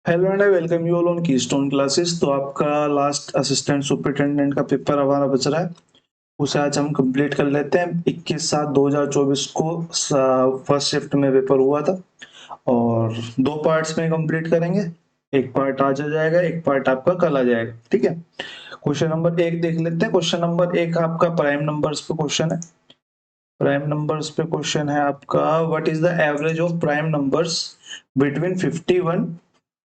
Hello and welcome you all on keystone classes. तो आपका last assistant superintendent का paper हमारा बच रहा है, उसे आज हम कंप्लीट कर लेते हैं। 21/7/2024 को फर्स्ट शिफ्ट में पेपर हुआ था और दो पार्ट्स में कंप्लीट करेंगे। एक पार्ट आज आ जाएगा, एक पार्ट आपका कल आ जाएगा। ठीक है, क्वेश्चन नंबर 1 देख लेते हैं। क्वेश्चन नंबर 1 आपका प्राइम नंबर्स पे क्वेश्चन है। प्राइम नंबर्स पे क्वेश्चन है आपका, what is the average of prime numbers between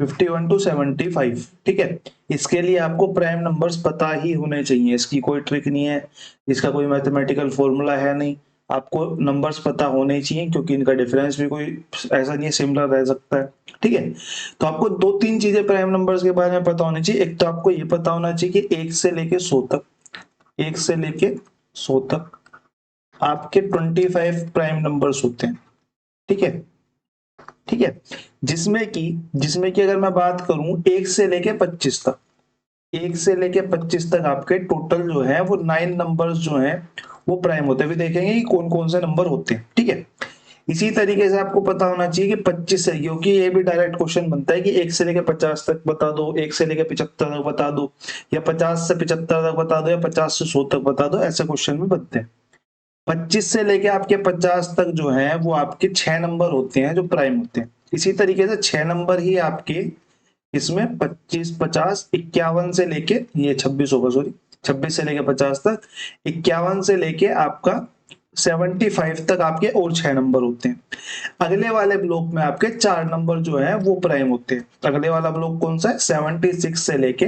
51 to 75। ठीक है, इसके लिए आपको प्राइम नंबर्स पता ही होने चाहिए, इसकी कोई ट्रिक नहीं है, इसका कोई मैथमेटिकल फॉर्मूला है नहीं। आपको नंबर्स पता होने ही चाहिए क्योंकि इनका डिफरेंस भी कोई ऐसा नहीं है, सिमिलर रह सकता है। ठीक है, तो आपको दो तीन चीजें प्राइम नंबर्स के बारे में पता होनी चाहिए। एक तो आपको ये पता होना चाहिए कि 1 से लेके 100 तक, 1 से लेके 100 तक आपके 25 प्राइम नंबर्स होते हैं। ठीक है, ठीक है, जिसमें कि अगर मैं बात करूं 1 से लेके 25 तक, 1 से लेके 25 तक आपके टोटल जो है वो 9 नंबर्स जो हैं वो प्राइम होते हैं। अभी देखेंगे कि कौन कौन से नंबर होते हैं। ठीक है, इसी तरीके से आपको पता होना चाहिए कि 25 से, क्योंकि ये भी डायरेक्ट क्वेश्चन बनता है कि 1 से लेके 50 तक बता दो, 1 से लेके 75 तक बता दो, या 50 से 75 तक बता दो, या 50 से 100 तक बता दो। ऐसे क्वेश्चन भी बनते हैं। 25 से लेके आपके 50 तक जो है वो आपके 6 नंबर होते हैं जो प्राइम होते हैं। इसी तरीके से 6 नंबर ही आपके इसमें 25, 50, 51 से लेके, ये 26 होगा, सॉरी, 26 से लेके 50 तक, 51 से लेके आपका 75 तक आपके और 6 नंबर होते हैं। अगले वाले ब्लॉक में आपके 4 नंबर जो है वो प्राइम होते हैं। अगले वाला ब्लॉक कौन सा है? 76 से लेके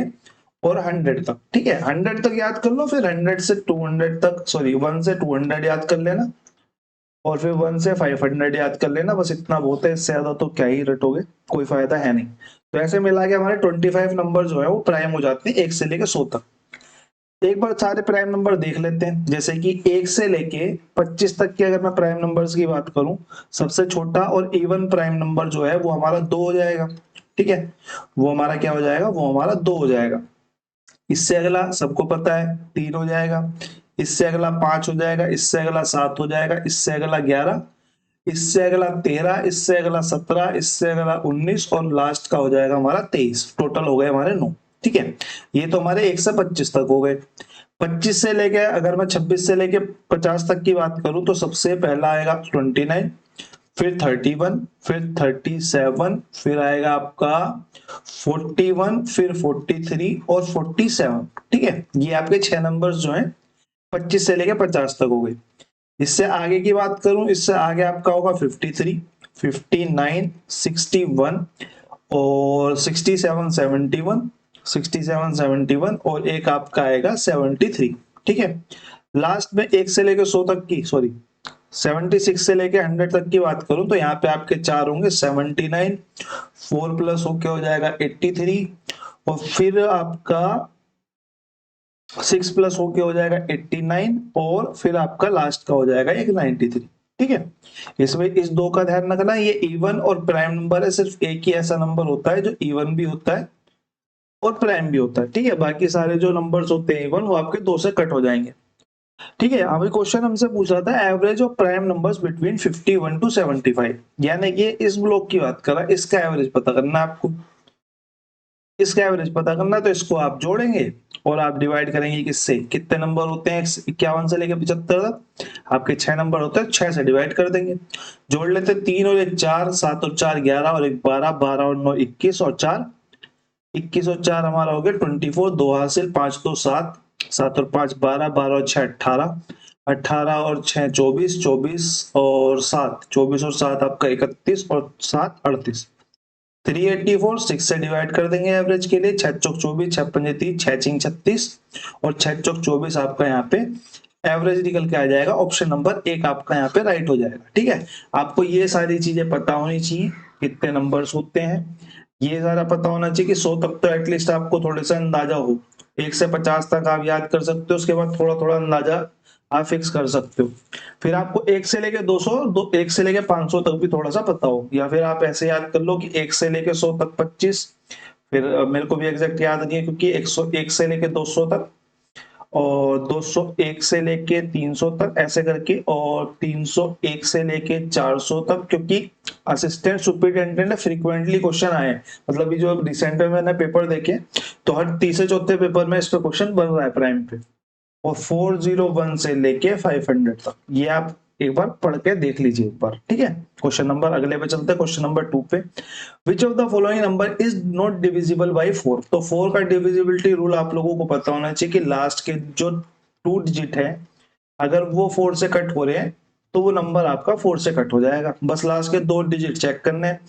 और 100 तक। ठीक है, 100 तक याद कर लो, फिर 100 से 200 तक, सॉरी 1 से 200 याद कर लेना, और फिर 1 से 500 याद कर लेना। बस इतना बहुत है, इससे ज्यादा तो क्या ही रटोगे, कोई फायदा है नहीं। तो ऐसे मिला के हमारे 25 नंबर जो है वो प्राइम हो जाते हैं 1 से लेके 100 तक। एक बार सारे प्राइम नंबर देख लेते हैं। जैसे कि 1 से लेके 25 तक के अगर मैं प्राइम नंबर्स की बात करूं, सबसे छोटा और इवन प्राइम नंबर जो है वो हमारा 2 हो जाएगा। ठीक है, वो हमारा क्या हो जाएगा? वो हमारा 2 हो जाएगा। इससे अगला सबको पता है 3 हो जाएगा, इससे अगला 5 हो जाएगा, इससे अगला 7 हो जाएगा, इससे अगला 11, इससे अगला 13, इससे अगला 17, इससे अगला 19, और लास्ट का हो जाएगा हमारा 23। टोटल हो गए हमारे 9। ठीक है, ये तो हमारे 1 से 25 तक हो गए। 25 से लेके, अगर मैं 26 से लेके 50 तक की बात करूं तो सबसे पहला आएगा 29, फिर 31, फिर 37, फिर आएगा आपका 41, फिर 43 और 47। ठीक है, ये आपके 6 नंबर्स जो हैं 25 से लेके 50 तक हो गए। इससे आगे की बात करूं, इससे आगे आपका होगा 53, 59, 61 और 67, 71, 67, 71, और एक आपका आएगा 73। ठीक है, लास्ट में 1 से लेके 100 तक की, सॉरी 76 से लेके 100 तक की बात करूं तो यहाँ पे आपके 4 होंगे, 79, 4 प्लस होके हो जाएगा 83, और फिर आपका 6 प्लस होके हो जाएगा 89, और फिर आपका लास्ट का हो जाएगा एक 93। ठीक है, इसमें इस दो का ध्यान रखना, ये इवन और प्राइम नंबर है। सिर्फ एक ही ऐसा नंबर होता है जो इवन भी होता है और प्राइम भी होता है। ठीक है, बाकी सारे जो नंबर्स होते हैं इवन, वो आपके 2 से कट हो जाएंगे। ठीक है, अभी क्वेश्चन हमसे पूछा था average of prime numbers between 51 to 75, यानी कि इस ब्लॉक की बात कर रहा है, इसका एवरेज पता करना है आपको। इसका एवरेज पता करना है तो इसको आप जोड़ेंगे और आप डिवाइड करेंगे किससे, कितने नंबर होते हैं 51 से लेकर 75 तक, आपके 6 नंबर होते हैं, 6 से डिवाइड कर देंगे। जोड़ लेते 3 और 1 4, 7 और 4 11, और 1 12, 12 और 9 21, और 4 21, और 4 हमारा हो गया 24, 2 हासिल, 5 2 7, 7 और 5 12, 12 और 6 18, 18 और 6 24, 24 और 7 24, और 7 आपका 31, और 7 38, 384। 6 से डिवाइड कर देंगे एवरेज के लिए, 6 चौक 24, 6 पंजे 30, 6 चिंग 36, और 6 चौक 24 आपका यहाँ पे एवरेज निकल के आ जाएगा। ऑप्शन नंबर 1 आपका यहाँ पे राइट हो जाएगा। ठीक है, आपको ये सारी चीजें पता होनी चाहिए, कितने नंबर्स होते हैं, ये सारा पता होना चाहिए कि 100 तक तो एटलीस्ट आपको थोड़ा सा अंदाजा हो। 1 से 50 तक आप याद कर सकते हो, उसके बाद थोड़ा थोड़ा अंदाजा आप फिक्स कर सकते हो। फिर आपको 1 से लेके 200, 1 से लेके 500 तक भी थोड़ा सा पता हो, या फिर आप ऐसे याद कर लो कि 1 से लेके 100 तक 25, फिर मेरे को भी एग्जैक्ट याद नहीं है क्योंकि 101 से लेके 200 तक, और 201 से लेके 300 तक ऐसे करके, और 301 से लेके 400 तक, क्योंकि असिस्टेंट सुपरिटेंडेंट में फ्रीक्वेंटली क्वेश्चन आए हैं। मतलब ये जो रिसेंट में मैंने पेपर देखे तो हर तीसरे चौथे पेपर में इस पे क्वेश्चन बन रहा है प्राइम पे। और 401 से लेके 500 तक ये आप एक बार पढ़ के देख लीजिए एक बार, ठीक है। क्वेश्चन नंबर अगले पे चलते हैं, क्वेश्चन नंबर 2 पे। Which of the following number is not divisible by 4? तो 4 का डिविजिबिलिटी रूल आप लोगों को पता होना चाहिए कि लास्ट के जो 2 डिजिट है अगर वो 4 से कट हो रहे हैं तो वो नंबर आपका 4 से कट हो जाएगा। बस लास्ट के 2 डिजिट चेक करने हैं।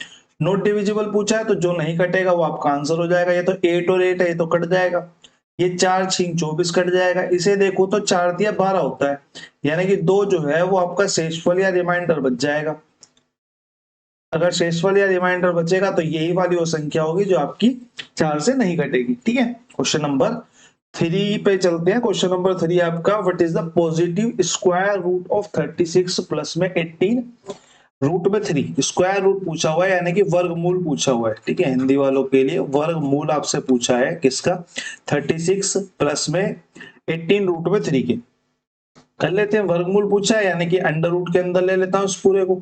नॉट डिविजिबल पूछा है तो जो नहीं कटेगा वो आपका आंसर हो जाएगा। ये तो 8 और 8 है, ये तो कट जाएगा। ये 4 छीन 24 कट जाएगा। इसे देखो तो 4 दिया 12 होता है, यानी कि 2 जो है वो आपका शेषफल या रिमाइंडर बच जाएगा। अगर शेषफल या रिमाइंडर बचेगा तो यही वाली वो संख्या होगी जो आपकी 4 से नहीं कटेगी, ठीक है। क्वेश्चन नंबर 3 पे चलते हैं। क्वेश्चन नंबर 3 आपका, what is the positive square root of 36 plus में 18? रूट में 3 स्क्वायर रूट पूछा हुआ है, यानी कि वर्गमूल पूछा हुआ है, ठीक है। हिंदी वालों के लिए वर्गमूल आपसे पूछा है किसका? 36 प्लस में 18 रूट में 3 के। कर लेते हैं, वर्गमूल पूछा है यानी कि अंडर रूट के अंदर ले लेता हूं इस पूरे को।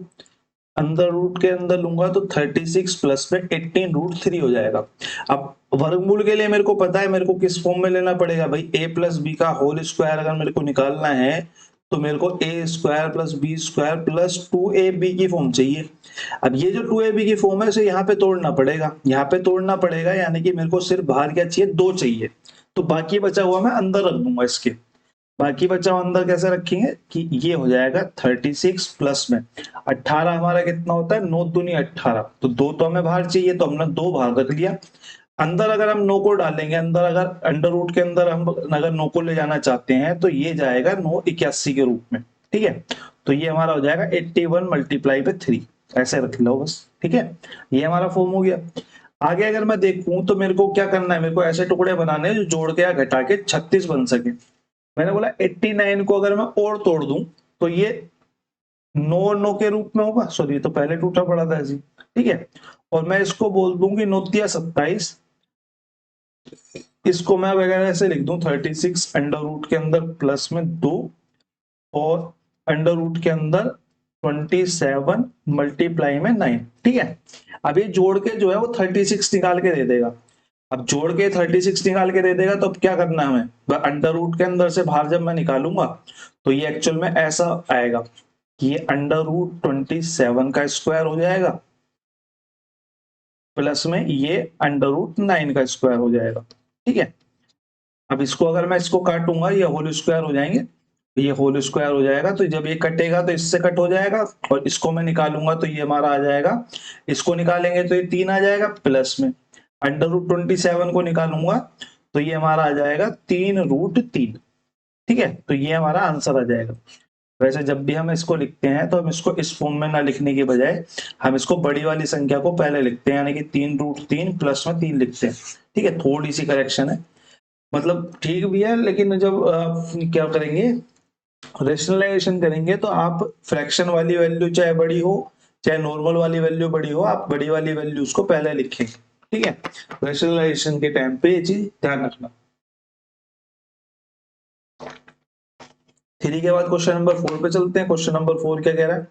अंदर रूट के अंदर लूंगा तो 36 प्लस में 18 रूट 3 हो जाएगा। अब वर्गमूल के लिए मेरे को पता है मेरे को किस फॉर्म में लेना पड़ेगा भाई। a प्लस बी का होल स्क्वायर अगर मेरे को निकालना है तो मेरे को a square plus b square plus 2ab की फॉर्म चाहिए। अब ये जो 2ab की फॉर्म है इसे यहाँ पे तोड़ना पड़ेगा, यहाँ पे तोड़ना पड़ेगा, यानी कि मेरे को सिर्फ बाहर क्या चाहिए? 2 चाहिए। तो बाकी बचा हुआ मैं अंदर रख दूंगा इसके। बाकी बचा अंदर कैसे रखेंगे कि ये हो जाएगा 36 प्लस में 18 हमारा कितना होता है? 9 दूनी 18। तो 2 तो हमें बाहर चाहिए तो हमने 2 बाहर रख लिया। अंदर अगर हम 9 को डालेंगे, अंदर अगर अंडर रूट के अंदर हम अगर 9 को ले जाना चाहते हैं तो ये जाएगा 9 81 के रूप में, ठीक है। तो ये हमारा हो जाएगा 81 मल्टीप्लाई पे 3, ऐसे रख लो बस, ठीक है। ये हमारा फॉर्म हो गया। आगे अगर मैं देखूं तो मेरे को क्या करना है? मेरे को ऐसे टुकड़े बनाने हैं जो जोड़ के या घटा के 36 बन सके। मैंने बोला 89 को अगर मैं और तोड़ दूं तो ये 9 9 के रूप में होगा। सॉरी, तो पहले टूटा पड़ा था ऐसी, ठीक है। और मैं इसको बोल दूं कि 9 तिया 27। इसको मैं वगैरह से लिख दूं 36 अंडर रूट के अंदर प्लस में 2 और अंडर रूट के अंदर 27 मल्टीप्लाई में 9, ठीक है। अब ये जोड़ के जो है वो 36 निकाल के दे देगा। अब जोड़ के 36 निकाल के दे देगा तो अब क्या करना है हमें? अंडर रूट के अंदर से बाहर जब मैं निकालूंगा तो ये एक्चुअल में ऐसा आएगा कि ये अंडर रूट 27 का स्क्वायर हो जाएगा प्लस में ये अंडर रूट 9 का स्क्वायर हो जाएगा, ठीक है। अब इसको अगर मैं इसको काटूंगा ये होल स्क्वायर हो जाएंगे, ये होल स्क्वायर हो जाएगा। तो जब ये कटेगा तो इससे कट हो जाएगा और इसको मैं निकालूंगा तो ये हमारा आ जाएगा। इसको निकालेंगे तो ये 3 आ जाएगा प्लस में अंडर रूट 27 को निकालूंगा तो ये हमारा आ जाएगा 3 रूट 3, ठीक है। तो ये हमारा आंसर आ जाएगा। वैसे जब भी हम इसको लिखते हैं तो हम इसको इस फॉर्म में ना लिखने के बजाय हम इसको बड़ी वाली संख्या को पहले लिखते हैं, यानी कि 3 रूट 3 प्लस में 3 लिखते हैं, ठीक है। थोड़ी सी करेक्शन है, मतलब ठीक भी है, लेकिन जब आप क्या करेंगे रेशनलाइजेशन करेंगे तो आप फ्रैक्शन वाली वैल्यू चाहे बड़ी हो चाहे नॉर्मल वाली वैल्यू बड़ी हो, आप बड़ी वाली वैल्यूज को पहले लिखेंगे, ठीक है। रेशनलाइजेशन के टाइम पे ये चीज ध्यान रखना। 3 के बाद क्वेश्चन नंबर 4 पे चलते हैं। क्वेश्चन नंबर 4 क्या कह रहा है?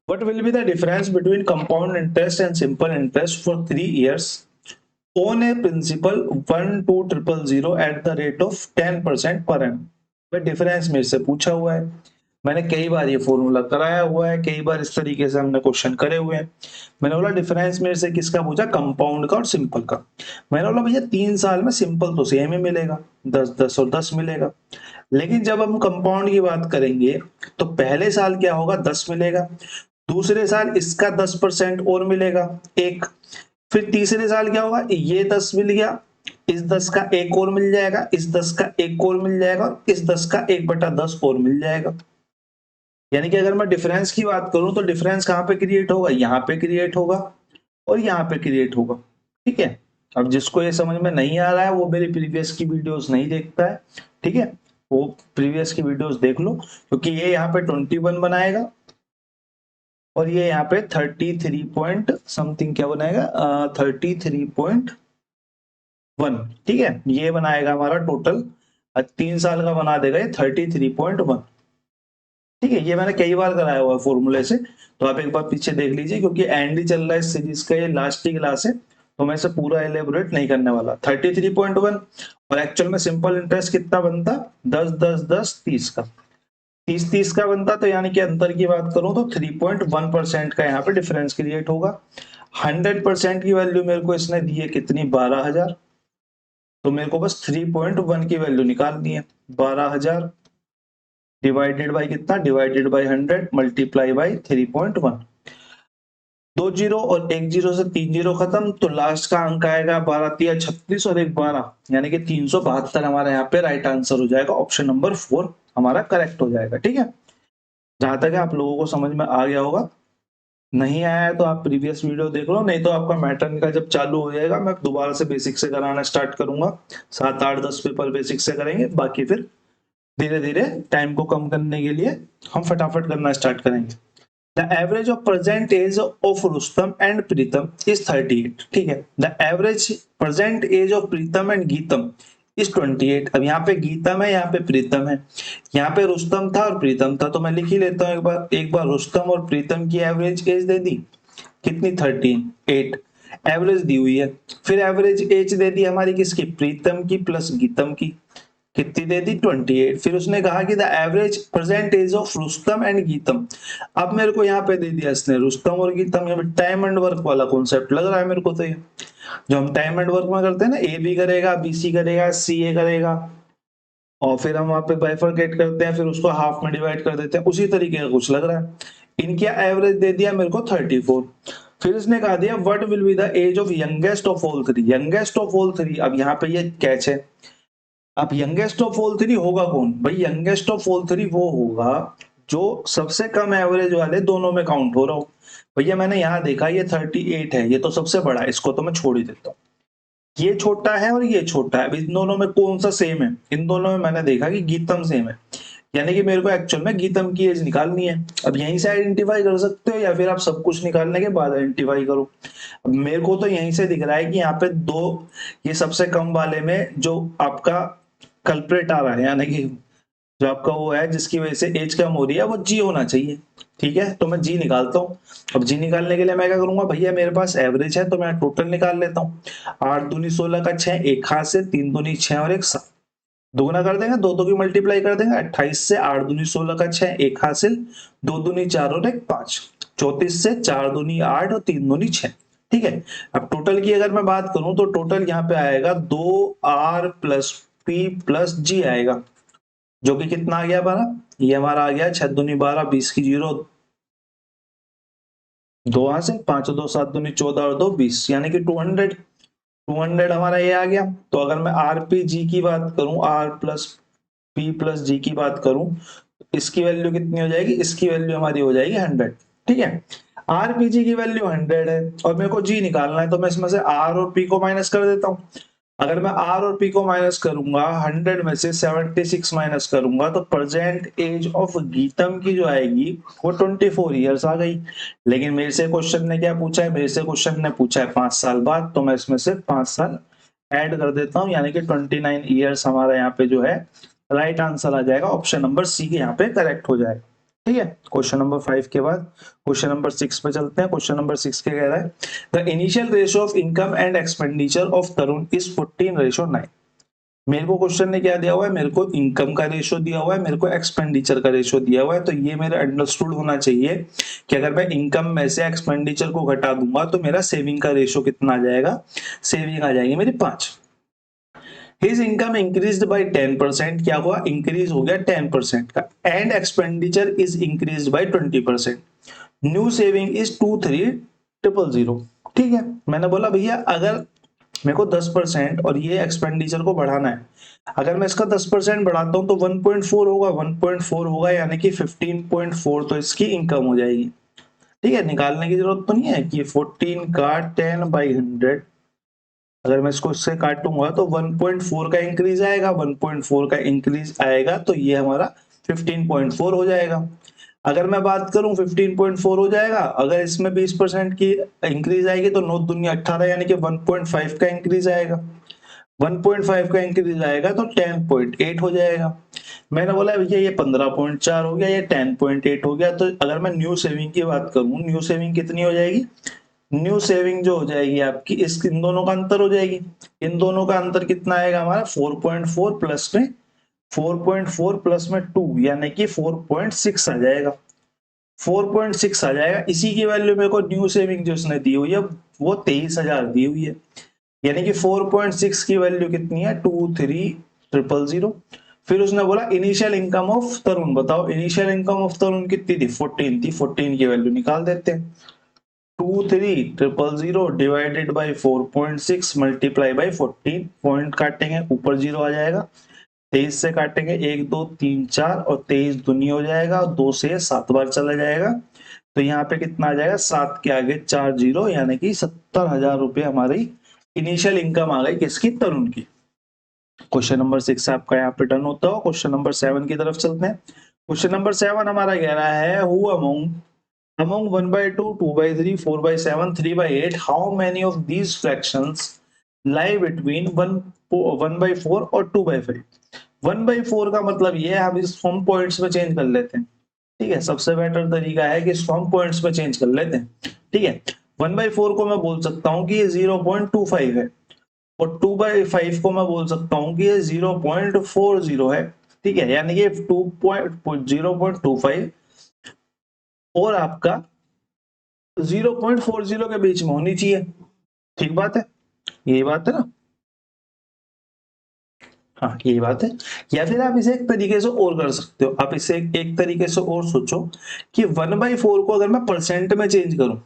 What will be the difference between compound interest and simple interest for 3 years on a principal 1,2,0,0 at the rate of 10% per annum? Difference मेरे से पूछा हुआ है। मैंने कई बार ये फॉर्मूला कराया हुआ है, कई बार इस तरीके से हमने क्वेश्चन करे हुए हैं। मैंने बोला डिफरेंस मेरे से किसका पूछा? कंपाउंड का और सिंपल का। मैंने बोला भैया 3 साल में सिंपल तो सेम ही मिलेगा, 10 10 और 10 मिलेगा। लेकिन जब हम कंपाउंड की बात करेंगे तो पहले साल क्या होगा? 10 मिलेगा, दूसरे साल इसका 10% और मिलेगा एक, फिर तीसरे साल क्या होगा? ये 10 मिल गया, इस 10 का एक और मिल जाएगा, इस 10 का एक और मिल जाएगा और इस 10 का 1/10 और मिल जाएगा। यानी कि अगर मैं डिफरेंस की बात करूं तो डिफरेंस कहां पे क्रिएट होगा? यहाँ पे क्रिएट होगा और यहाँ पे क्रिएट होगा, ठीक है। अब जिसको ये समझ में नहीं आ रहा है वो मेरी प्रीवियस की वीडियोस नहीं देखता है, ठीक है। वो प्रीवियस की वीडियोस देख लो, क्योंकि ये यहाँ पे 21 बनाएगा और ये यहाँ पे 33 पॉइंट समथिंग क्या बनाएगा? 33.1, ठीक है। ये बनाएगा हमारा टोटल और 3 साल का बना देगा ये 33.1। ठीक है, ये मैंने कई बार कराया हुआ है फॉर्मूले से, तो आप एक बार पीछे देख लीजिए, क्योंकि एंड ही चल रहा है इस सीरीज का, ये लास्ट ही क्लास है, तो मैं इसे पूरा एलेबोरेट नहीं करने वाला। 33.1 और एक्चुअल में सिंपल इंटरेस्ट कितना बनता, 10 10 10 30 का, 30 30 का बनता, तो यानी कि अंतर की बात करूं तो 3.1% का यहाँ पे डिफरेंस क्रिएट होगा। 100% की वैल्यू मेरे को इसने दी है कितनी, 12,000, तो मेरे को बस 3.1 की वैल्यू निकालनी है। 12,000 डिवाइडेड बाई कितना, divided by 100 multiply by 3.1। 2 zero और 1 जीरो से 3 जीरो खत्म, तो लास्ट का अंक आएगा 12 तिया 36 और 1 12, यानी कि 372 हमारा यहाँ पे राइट आंसर हो जाएगा। ऑप्शन नंबर 4 हमारा करेक्ट हो जाएगा। ठीक है, जहां तक है आप लोगों को समझ में आ गया होगा। नहीं आया है तो आप प्रीवियस वीडियो देख लो, नहीं तो आपका मैट्रिक का जब चालू हो जाएगा मैं दोबारा से बेसिक से कराना स्टार्ट करूंगा। 7 8 10 पेपर बेसिक से करेंगे, बाकी फिर धीरे धीरे टाइम को कम करने के लिए हम फटाफट करना स्टार्ट करेंगे। The average of present age of Rustam and Pritam is 38। ठीक है, the average present age of Pritam and Geetam is 28। अब यहाँ पे गीतम है, यहाँ पे प्रीतम है, यहाँ पे रुस्तम था और प्रीतम था, तो मैं लिख ही लेता हूँ एक बार रुस्तम और प्रीतम की एवरेज एज दे दी कितनी, 38 एवरेज दी हुई है। फिर एवरेज एज दे दी हमारी किसकी, प्रीतम की प्लस गीतम की, कितनी दे दी, 28। फिर उसने कहा कि the average present age of Rustam and Geetam. अब मेरे को यहाँ पे दे दिया इसने रुस्तम और गीतम, यहाँ पे टाइम एंड वर्क वाला कॉन्सेप्ट लग रहा है मेरे को, तो ये जो हम टाइम एंड वर्क में करते हैं ना, ए बी करेगा, बी सी करेगा, सी ए करेगा, और फिर हम वहां पे बाइफरकेट करते हैं, फिर उसको हाफ में डिवाइड कर देते हैं, उसी तरीके का कुछ लग रहा है। इनकी एवरेज दे दिया मेरे को 34। फिर इसने कहा दिया what will be the age of youngest of all three, youngest of all three. अब यहाँ पे ये कैच है, अब यंगेस्ट ऑफ ऑल थ्री होगा कौन भाई, यंगेस्ट ऑफ ऑल थ्री वो होगा जो सबसे कम एवरेज वाले दोनों में काउंट हो रहा हो। भैया मैंने यहाँ देखा ये 38 है, ये तो सबसे बड़ा है, इसको तो मैं छोड़ ही देता हूँ। ये छोटा है और ये छोटा है, इन दोनों में कौन सा सेम है, इन दोनों में मैंने देखा कि गीतम सेम है, यानी कि मेरे को एक्चुअल में गीतम की एज निकालनी है। अब यहीं से आइडेंटिफाई कर सकते हो या फिर आप सब कुछ निकालने के बाद आइडेंटिफाई करो। अब मेरे को तो यहीं से दिख रहा है कि यहाँ पे दो, ये सबसे कम वाले में जो आपका कल्प्रेट आ रहा है, यानी कि जो आपका वो है जिसकी वजह से एज कम हो रही है, वो जी होना चाहिए। ठीक है, तो मैं जी निकालता हूँ। अब जी निकालने के लिए मैं क्या करूंगा, भैया मेरे पास एवरेज है तो मैं टोटल निकाल लेता हूँ। 8 दूनी 16 का 6, एक हाथ से 3 दूनी 6 और एक 7, दोगुना कर देंगे, दो दो की मल्टीप्लाई कर देंगे, 28 से 8 दूनी 16 का 6, एक हासिल, 2 दूनी 4 और एक 5, 34 से 4 दूनी 8 और 3 दूनी 6। ठीक है, अब टोटल की अगर मैं बात करूं तो टोटल यहाँ पे आएगा 2R plus P plus G आएगा, जो कि कितना आ गया हमारा, ये हमारा आ गया 6 दूनी 12, 20 की 0, 2 हासिल, 5 2 7 दूनी 14 और 2 20, यानी कि 200 हमारा ये आ गया। तो अगर मैं आरपीजी की बात करूं, आर प्लस पी प्लस जी की बात करूं, इसकी वैल्यू कितनी हो जाएगी, इसकी वैल्यू हमारी हो जाएगी 100। ठीक है, आरपीजी की वैल्यू 100 है और मेरे को जी निकालना है, तो मैं इसमें से आर और पी को माइनस कर देता हूं। अगर मैं आर और पी को माइनस करूंगा, 100 में से 76 माइनस करूंगा, तो प्रेजेंट एज ऑफ गीतम की जो आएगी वो 24 ईयर्स आ गई। लेकिन मेरे से क्वेश्चन ने क्या पूछा है, मेरे से क्वेश्चन ने पूछा है 5 साल बाद, तो मैं इसमें से 5 साल ऐड कर देता हूं, यानी कि 29 ईयर्स हमारा यहाँ पे जो है राइट आंसर आ जाएगा। ऑप्शन नंबर सी के यहाँ पे करेक्ट हो जाएगा। ठीक है, क्वेश्चन नंबर 5 के बाद क्वेश्चन नंबर 6 पे चलते हैं। क्वेश्चन नंबर 6 के कह रहा है the initial ratio of income and expenditure of Tarun is 14:9। मेरे को क्वेश्चन ने क्या दिया हुआ है, मेरे को इनकम का रेशियो दिया हुआ है, मेरे को एक्सपेंडिचर का रेशियो दिया हुआ है, तो ये मेरा अंडरस्टूड होना चाहिए कि अगर मैं इनकम में से एक्सपेंडिचर को घटा दूंगा तो मेरा सेविंग का रेशियो कितना आ जाएगा, सेविंग आ जाएगी मेरी 5। His income increased by 10%, क्या हुआ, इंक्रीज हो गया 10% का, and expenditure is increase by 20%। New saving is 23,000। ठीक है, मैंने बोला भैया अगर मेरे को 10% और ये एक्सपेंडिचर को बढ़ाना है, अगर मैं इसका 10% बढ़ाता हूं तो 1.4 होगा, 1.4 होगा यानी कि 15.4, तो इसकी इनकम हो जाएगी। ठीक है, निकालने की जरूरत तो नहीं है कि 14 का 10/100, अगर मैं इसको इससे काटूंगा तो 1.4 का इंक्रीज आएगा, 1.4 का इंक्रीज आएगा तो ये हमारा 15.4 हो जाएगा। अगर मैं बात करूं 15.4 हो जाएगा, अगर इसमें 20% की इंक्रीज आएगी तो 9 दूनी 18, यानी कि 1.5 का इंक्रीज आएगा। 1.5 का इंक्रीज आएगा तो 10.8 हो जाएगा। मैंने बोला भैया ये 15.4 हो गया, ये 10.8 हो गया, तो अगर मैं न्यू सेविंग की बात करूं, न्यू सेविंग कितनी हो जाएगी? न्यू सेविंग जो हो जाएगी आपकी, इस इन दोनों का अंतर हो जाएगी। इन दोनों का अंतर कितना आएगा हमारा? 4.4 प्लस में 4.4 प्लस में 2 यानी कि 4.6 आ जाएगा। 4.6 आ जाएगा। इसी की वैल्यू मेरे को न्यू सेविंग जो उसने दी हुई है वो 23,000 दी हुई है। यानी कि 4.6 की वैल्यू कितनी है? 23,000। फिर उसने बोला इनिशियल इनकम ऑफ तरुण बताओ। इनिशियल इनकम ऑफ तरुण कितनी थी? 14 थी। 14 की वैल्यू निकाल देते हैं। 23,000 divided by 4.6 multiply by 14, point काटेंगे ऊपर 0 आ जाएगा। 23 से काटेंगे 1 2 3 4 और 23 दुनी हो जाएगा और 2 से 7 बार चला जाएगा। तो यहाँ पे कितना आ जाएगा? 7 के आगे 4 0 यानी कि 70,000 रुपए हमारी इनिशियल इनकम आ गई। किसकी? तरुण की। क्वेश्चन नंबर 6 आपका यहाँ पे डन होता हो। क्वेश्चन नंबर 7 की तरफ चलते हैं। क्वेश्चन नंबर 7 हमारा कह रहा है who among 1/2, 2/3, 4/7, 3/8, how many of these fractions lie between 1/4 और 2/5? 1/4 का मतलब ये है, हम इस फॉर्म पॉइंट्स में चेंज कर लेते हैं। ठीक है, सबसे बेटर तरीका है कि इस फॉर्म पॉइंट्स में चेंज कर लेते हैं। ठीक है, 1/4 को मैं बोल सकता हूँ कि ये 0.25 है और 2/5 को मैं बोल सकता हूँ कि ये 0.40 है। ठीक है, यानी कि 0.25 और आपका 0.40 के बीच में होनी चाहिए। ठीक बात है, यही बात है ना? हाँ, यही बात है। या फिर आप इसे एक तरीके से और कर सकते हो। आप इसे एक तरीके से और सोचो कि 1/4 को अगर मैं परसेंट में चेंज करूं,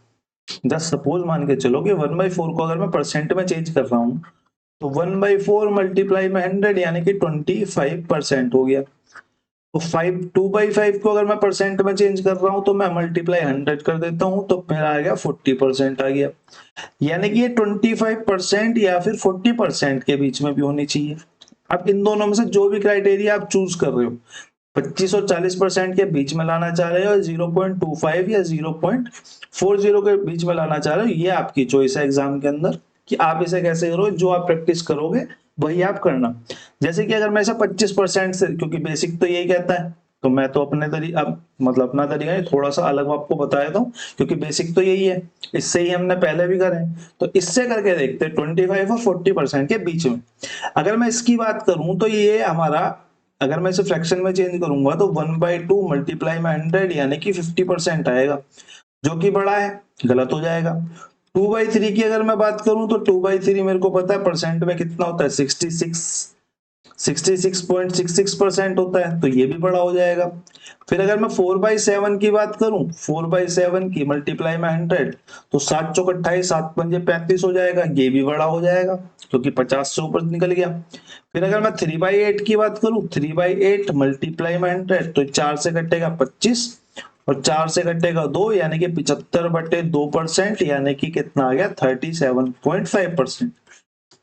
जस्ट सपोज मान के चलो कि 1/4 को अगर मैं परसेंट में चेंज कर रहा हूं तो 1/4 मल्टीप्लाई में 100 यानी कि 25% हो गया। तो 2/5 को अगर मैं परसेंट में चेंज कर रहा हूं तो मैं मल्टीप्लाई 100 कर देता हूं तो फिर आ गया 40% आ गया। यानी कि ये 25% या फिर 40% के बीच में भी होनी चाहिए। अब इन दोनों में से जो भी क्राइटेरिया आप चूज कर रहे हो, 25 और 40% के बीच में लाना चाह रहे हो, 0.25 या 0.40 के बीच में लाना चाह रहे हो, ये आपकी चॉइस है एग्जाम के अंदर कि आप इसे कैसे करो। जो आप प्रैक्टिस करोगे वही आप करना। जैसे कि अगर मैं इसे 25% से, क्योंकि बेसिक तो यही कहता है, तो मैं तो अपने तरीका, अब मतलब अपना तरीका है, थोड़ा सा अलग आपको बताया था क्योंकि बेसिक तो यही है, इससे ही हमने पहले भी करे। तो इससे करके देखते हैं 25 और 40% के बीच में। अगर मैं इसकी बात करूं तो ये हमारा, अगर मैं इसे फ्रैक्शन में चेंज करूंगा तो 1/2 मल्टीप्लाई में 100 यानी कि 50% आएगा, जो कि बड़ा है, गलत हो जाएगा। 2/3 की अगर मैं बात करूं तो 2/3 मेरे को पता है परसेंट में कितना होता है, 66.66% होता है, तो ये भी बड़ा हो जाएगा। फिर अगर मैं 4/7 की बात करूं, 4/7 की मल्टीप्लाई में 100 तो 7 चौक 28, 7 पंजे 35 हो जाएगा, ये भी बड़ा हो जाएगा क्योंकि 50 से ऊपर निकल गया। फिर अगर मैं 3/8 की बात करूं, 3/8 मल्टीप्लाई में 100 तो 4 से कटेगा 25 और 4 से कटेगा 2 यानी कि 75/2% यानी कि कितना आ गया? 37.5%।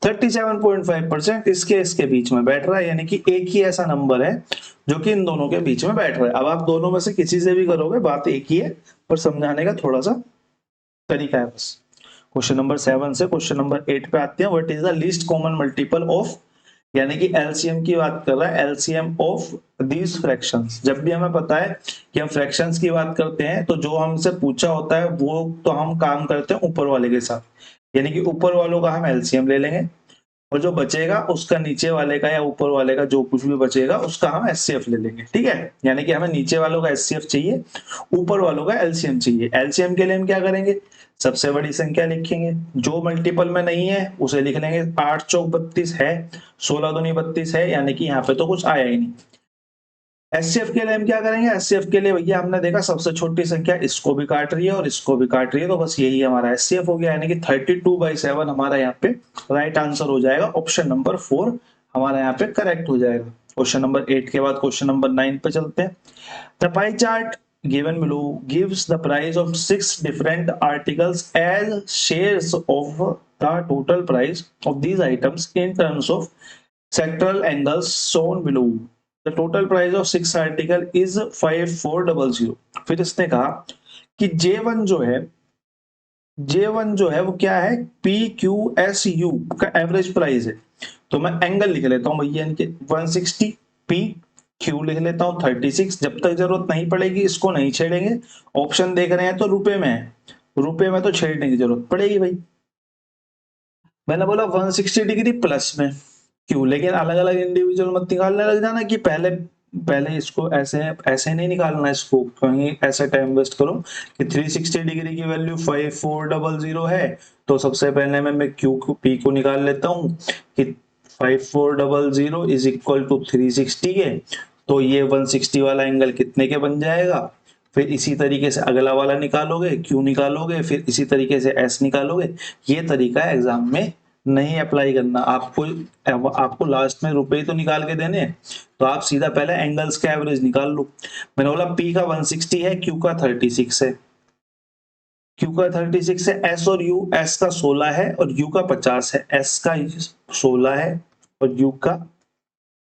37.5% इसके इसके बीच में बैठ रहा है, यानी कि एक ही ऐसा नंबर है जो कि इन दोनों के बीच में बैठ रहा है। अब आप दोनों में से किसी से भी करोगे बात एक ही है, पर समझाने का थोड़ा सा तरीका है बस। क्वेश्चन नंबर 7 से क्वेश्चन नंबर 8 पे आते हैं। What is the least common multiple of, यानी कि एलसीएम की बात कर रहा है, एलसीएम ऑफ दीज फ्रैक्शंस। जब भी हमें पता है कि हम फ्रैक्शंस की बात करते हैं तो जो हमसे पूछा होता है वो तो हम काम करते हैं ऊपर वाले के साथ, यानी कि ऊपर वालों का हम एलसीएम ले लेंगे और जो बचेगा उसका नीचे वाले का या ऊपर वाले का जो कुछ भी बचेगा उसका हम एचसीएफ ले लेंगे। ठीक है, यानी कि हमें नीचे वालों का एचसीएफ चाहिए, ऊपर वालों का एलसीएम चाहिए। एलसीएम के लिए हम क्या करेंगे? सबसे बड़ी संख्या लिखेंगे, जो मल्टीपल में नहीं है उसे लिख लेंगे। 8 चौक 32 है, 16 दूनी 32 है, यानी कि यहाँ पे तो कुछ आया ही नहीं। एचसीएफ के लिए हम क्या करेंगे? एचसीएफ के लिए भैया हमने देखा सबसे छोटी संख्या इसको भी काट रही है और इसको भी काट रही है, तो बस यही हमारा एचसीएफ हो गया, यानी कि 32/7 हमारा यहाँ पे राइट आंसर हो जाएगा। ऑप्शन नंबर 4 हमारा यहाँ पे करेक्ट हो जाएगा। क्वेश्चन नंबर 8 के बाद क्वेश्चन नंबर 9 पे चलते हैं। The pie chart given below gives the price of 6 different articles as shares of the total price of these items in terms of sectoral angles shown below. The total price of 6 article is 5400। फिर इसने कहा कि J1 जो है J1 जो है वो क्या है, PQSU का एवरेज प्राइस है। तो मैं एंगल लिख लेता हूँ भैया इनके 160, पी क्यू लिख लेता हूँ 36। जब तक जरूरत नहीं पड़ेगी इसको नहीं छेड़ेंगे। ऑप्शन देख रहे हैं तो रुपए में है, रुपए में तो छेड़ने की जरूरत पड़ेगी भाई। मैंने बोला 160 डिग्री प्लस में क्यों, लेकिन अलग अलग इंडिविजुअल मत निकालने लग जाना कि पहले पहले इसको ऐसे ऐसे नहीं निकालना, इसको कहीं ऐसे टाइम वेस्ट करो कि 360 डिग्री की वैल्यू 5400 है, तो सबसे पहले मैं क्यू को पी को निकाल लेता हूँ कि 5400 इज इक्वल टू 360 के, तो ये 160 वाला एंगल कितने के बन जाएगा। फिर इसी तरीके से अगला वाला निकालोगे, क्यू निकालोगे, फिर इसी तरीके से एस निकालोगे। ये तरीका एग्जाम में नहीं अप्लाई करना आपको, आपको लास्ट में रुपए तो निकाल के देने हैं, तो आप सीधा पहले एंगल्स का एवरेज निकाल लो। मैंने बोला पी का 160 है, क्यू का 36 है, क्यू का 36 है, एस और यू, एस का 16 है और यू का 50 है, एस का 16 है और यू का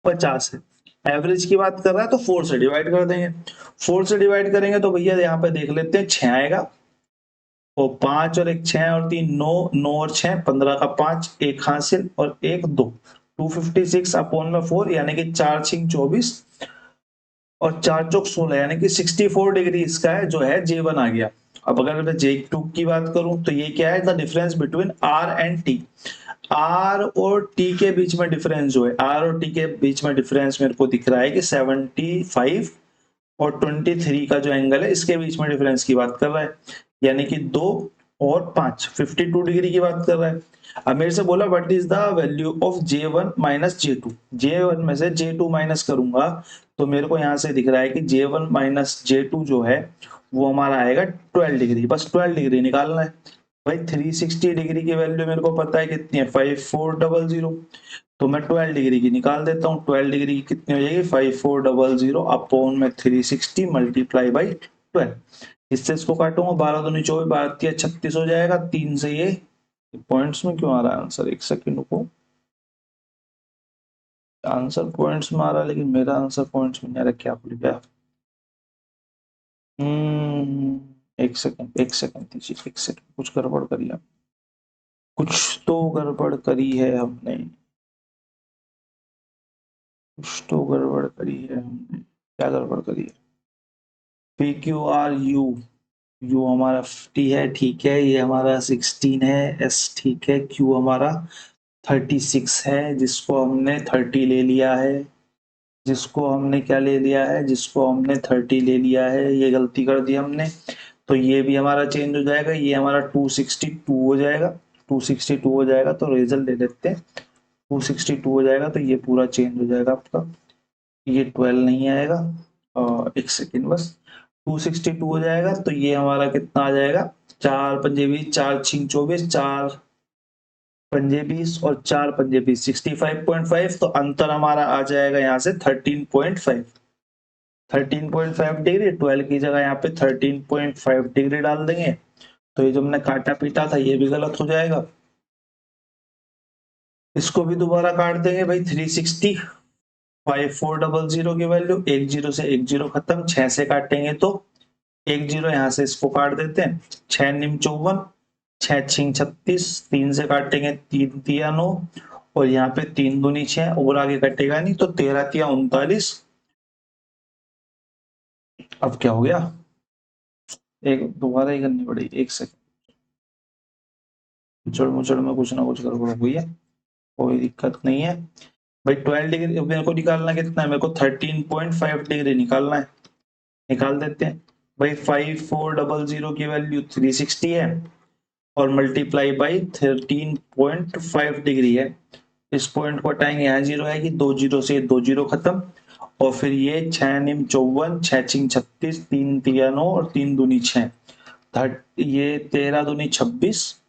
50 है। एवरेज की बात कर रहा है तो 4 से डिवाइड कर देंगे। 4 से डिवाइड करेंगे तो भैया यहाँ पे देख लेते हैं 6 आएगा, और 5 और 1 6 और 3 9, 9 और 6 15 का 5, एक हासिल और एक 2, 256 अपॉन में 4 यानी कि 4 6 24 और 4 चौक 16 यानी कि 64 डिग्री इसका है जो है J1 आ गया। अब अगर मैं J2 की बात करूं तो ये क्या है, the difference between R and T। R और T के बीच में डिफरेंस जो है, R और T के बीच में डिफरेंस मेरे को दिख रहा है कि 75 और 23 का जो एंगल है इसके बीच में डिफरेंस की बात कर रहा है, यानी कि 2 और 5 52 डिग्री की बात कर रहा है। अब मेरे से बोला what is the value of J1 minus J2। J1 में से J2 माइनस करूंगा तो मेरे को यहाँ से दिख रहा है कि J1 माइनस J2 जो है वो हमारा आएगा 12 डिग्री। बस 12 डिग्री निकालना है भाई। 360 डिग्री की वैल्यू मेरे को पता है कितनी है, 5400, तो मैं 12 डिग्री की निकाल देता हूँ। 12 डिग्री की कितनी हो जाएगी, 5400 अपॉन में 360 मल्टीप्लाई बाई 12। इससे इसको काटूंगा, 12 दूनी 24, 12 36 हो जाएगा। 3 से ये पॉइंट्स में क्यों आ रहा है आंसर, एक सेकंड को, आंसर पॉइंट्स में आ रहा है लेकिन मेरा आंसर पॉइंट्स में नहीं आ रहा, क्या भूल गया। एक सेकंड, एक सेकंड दीजिए, एक सेकंड, कुछ गड़बड़ करी है, कुछ तो गड़बड़ करी है हमने, कुछ तो गड़बड़ करी है हमने। क्या गड़बड़ करी है, P Q R you, you हमारा 50 है, ठीक है, ये हमारा 16 है, एस ठीक है, क्यू हमारा 36 है, जिसको हमने 30 ले लिया है, जिसको हमने क्या ले लिया है, जिसको हमने 30 ले लिया है, ये गलती कर दी हमने। तो ये भी हमारा चेंज हो जाएगा, ये हमारा 262 हो जाएगा, 262 हो जाएगा, तो रिजल्ट ले लेते हैं। 262 हो जाएगा तो ये पूरा चेंज हो जाएगा आपका, ये 12 नहीं आएगा, एक सेकेंड बस, 262 हो जाएगा तो ये हमारा कितना आ जाएगा, 4 पंजे 20, 4 छिंग 24, 4 पंजे 20 और 4 पंजे 20, 65.5। तो अंतर हमारा आ जाएगा यहाँ से 13.5, 13.5 डिग्री। 12 की जगह यहाँ पे 13.5 डिग्री डाल देंगे, तो ये जो हमने काटा पीटा था ये भी गलत हो जाएगा। इसको भी दोबारा काट देंगे भाई, 360, 5400 की वैल्यू, एक जीरो से एक जीरो खत्म, 6 से काटेंगे तो एक जीरो, यहाँ से इसको काट देते हैं, 6 निम 54, 6 छिंग 36, 3 से काटेंगे 3 तिया 9 और यहाँ पे 3 दूनी 6 और आगे कटेगा नहीं, तो 13 तिया 39। अब क्या हो गया, एक दोबारा ही करनी पड़ेगी, एक सेकंड, मुचड़ मुचड़ में कुछ ना कुछ गड़बड़ हो गई है, कोई दिक्कत नहीं है भाई। 12 डिग्री मेरे को निकालना कितना है, मेरे को 13.5 डिग्री निकालना है, निकाल देते हैं भाई। 5400 की वैल्यू 360 है और मल्टीप्लाई बाई 13.5 डिग्री है। इस पॉइंट को हटाएंगे, यहाँ जीरो आएगी, 2 जीरो से 2 जीरो खत्म, और फिर ये 6 निम 54, 6 छिंग 36, 3 तिया 9 और 3 दूनी 6, ये 13 दूनी 26,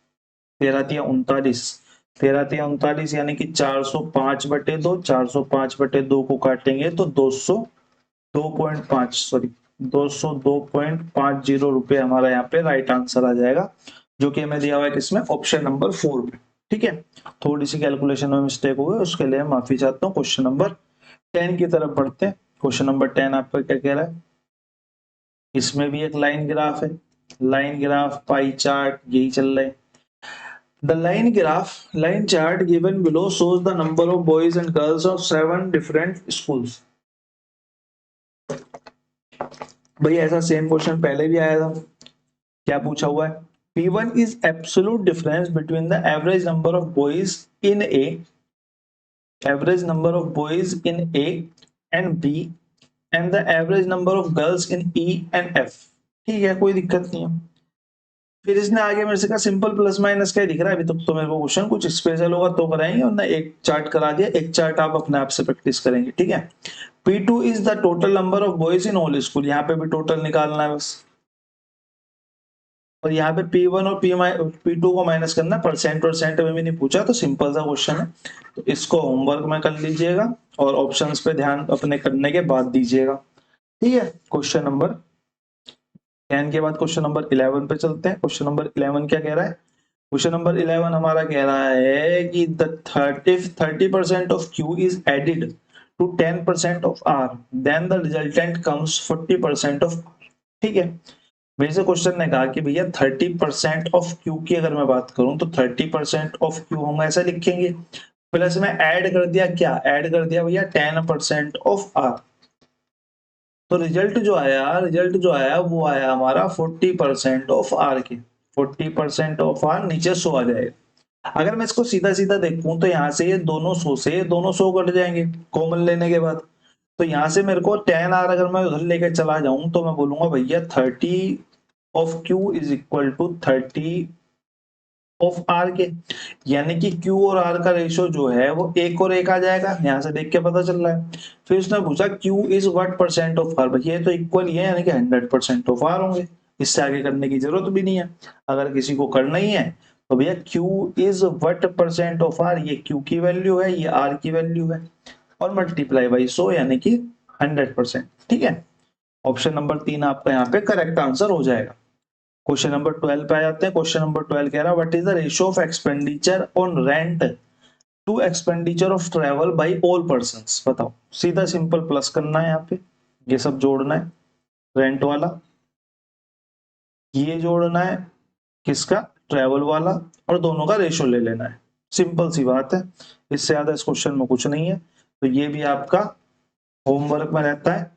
13 तिया 39, 13 तिया 39 यानी कि 405/2, 405/2 को काटेंगे तो 202.5, सॉरी 202.50 रुपए हमारा यहाँ पे राइट आंसर आ जाएगा, जो कि हमें दिया हुआ है किसमें, ऑप्शन नंबर 4 में। ठीक है, थोड़ी सी कैलकुलेशन में मिस्टेक हो गई, उसके लिए माफी चाहता हूँ। क्वेश्चन नंबर 10 की तरफ बढ़ते हैं। क्वेश्चन नंबर 10 आपका क्या कह रहा है, इसमें भी एक लाइन ग्राफ है, लाइन ग्राफ, पाई चार्ट, यही चल रहा है। The line chart given below shows the number of boys and girls of 7 different schools. भाई ऐसा सेम क्वेश्चन पहले भी आया था। क्या पूछा हुआ है? P1 is absolute difference between the average number of boys in A and B and the average number of girls in E and F। ठीक है, कोई दिक्कत नहीं है। फिर इसने आगे मेरे से कहा सिंपल प्लस माइनस का ही दिख रहा है अभी तक तो मेरे को क्वेश्चन, कुछ स्पेशल होगा तो कराएंगे, वरना एक चार्ट करा दिया, एक चार्ट आप अपने आप से प्रैक्टिस करेंगे। ठीक है, P2 is the total number of boys in all school, यहाँ पे भी टोटल निकालना है बस, और यहाँ पे P1 और P2 को माइनस करना, परसेंट में भी नहीं पूछा, तो सिंपल सा क्वेश्चन है, तो इसको होमवर्क में कर लीजिएगा और ऑप्शंस पे ध्यान अपने करने के बाद दीजिएगा। ठीक है, क्वेश्चन नंबर 10 के बाद क्वेश्चन नंबर 11 पे चलते हैं। क्वेश्चन नंबर 11 क्या कह रहा है? क्वेश्चन नंबर 11 हमारा कह रहा है कि the 30% of Q is added to 10% of R, then the resultant comes 40% of. ठीक है, मेरे से क्वेश्चन ने कहा कि भैया 30% ऑफ Q की अगर मैं बात करूं तो 30% ऑफ Q होगा, ऐसा लिखेंगे, प्लस में ऐड कर दिया, क्या ऐड कर दिया भैया? 10% ऑफ R। तो रिजल्ट जो आया वो आया हमारा 40% ऑफ R के, 40% ऑफ R नीचे 100 आ जाएगा। अगर मैं इसको सीधा सीधा देखूं तो यहाँ से ये दोनों 100 कट जाएंगे कॉमन लेने के बाद, तो यहाँ से मेरे को 10R अगर मैं उधर लेके चला जाऊं तो मैं बोलूंगा भैया 30 of Q is equal to 30 of R के, यानी कि Q और R का रेशियो जो है वो 1 और 1 आ जाएगा, यहाँ से देख के पता चल रहा है। फिर उसने पूछा Q is what percent of R, भैया तो इक्वल ही है, यानी कि 100% ऑफ R होंगे, इससे आगे करने की जरूरत भी नहीं है। अगर किसी को करना ही है तो भैया Q is what percent of R, ये Q की वैल्यू है, ये R की वैल्यू है, और मल्टीप्लाई बाई 100 यानी कि 100%। ठीक है, ऑप्शन नंबर 3 आपका यहाँ पे करेक्ट आंसर हो जाएगा। क्वेश्चन नंबर 12 पे आ जाते हैं। क्वेश्चन नंबर 12 कह रहा है what is the ratio of expenditure on rent to expenditure of travel by all persons. बताओ, सीधा सिंपल प्लस करना है, यहाँ पे ये सब जोड़ना है, रेंट वाला ये जोड़ना है, किसका? ट्रेवल वाला, और दोनों का रेशियो ले लेना है। सिंपल सी बात है, इससे ज्यादा इस क्वेश्चन में कुछ नहीं है, तो ये भी आपका होमवर्क में रहता है।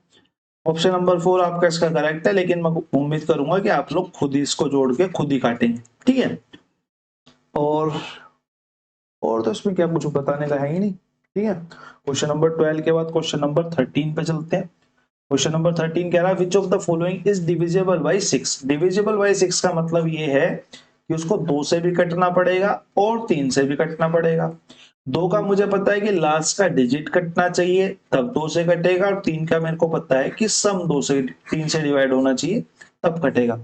ऑप्शन नंबर 4 आपका इसका करेक्ट है, लेकिन मैं उम्मीद करूंगा कि आप लोग खुद ही इसको जोड़ के खुद ही काटेंगे। ठीक है, और तो इसमें क्या कुछ बताने का है ही नहीं। ठीक है, क्वेश्चन नंबर 12 के बाद क्वेश्चन नंबर 13 पे चलते हैं। क्वेश्चन नंबर 13 कह रहा है which of the following is divisible by 6। Divisible by 6 का मतलब ये है कि उसको 2 से भी कटना पड़ेगा और 3 से भी कटना पड़ेगा। 2 का मुझे पता है कि लास्ट का डिजिट कटना चाहिए, तब 2 से कटेगा, और 3 का मेरे को पता है कि सम 3 से डिवाइड होना चाहिए, तब कटेगा।